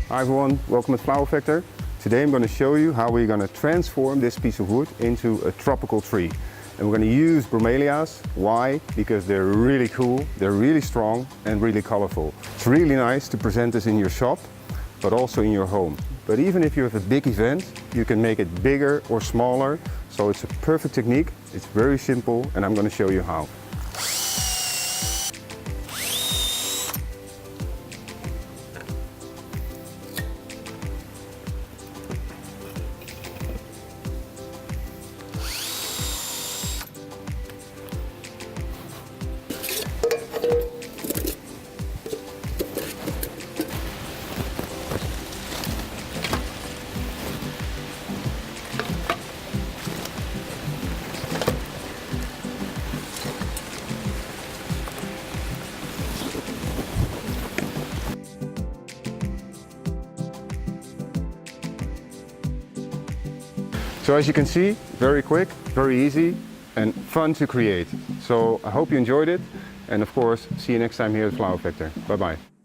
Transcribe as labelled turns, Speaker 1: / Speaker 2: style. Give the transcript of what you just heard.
Speaker 1: Hi everyone, welcome at Flower Factor. Today I'm going to show you how we're going to transform this piece of wood into a tropical tree. And we're going to use bromeliads. Why? Because they're really cool, they're really strong and really colorful. It's really nice to present this in your shop, but also in your home. But even if you have a big event, you can make it bigger or smaller. So it's a perfect technique, it's very simple, and I'm going to show you how. So as you can see, very quick, very easy and fun to create. So I hope you enjoyed it, and of course, see you next time here at Flower Factor. Bye bye.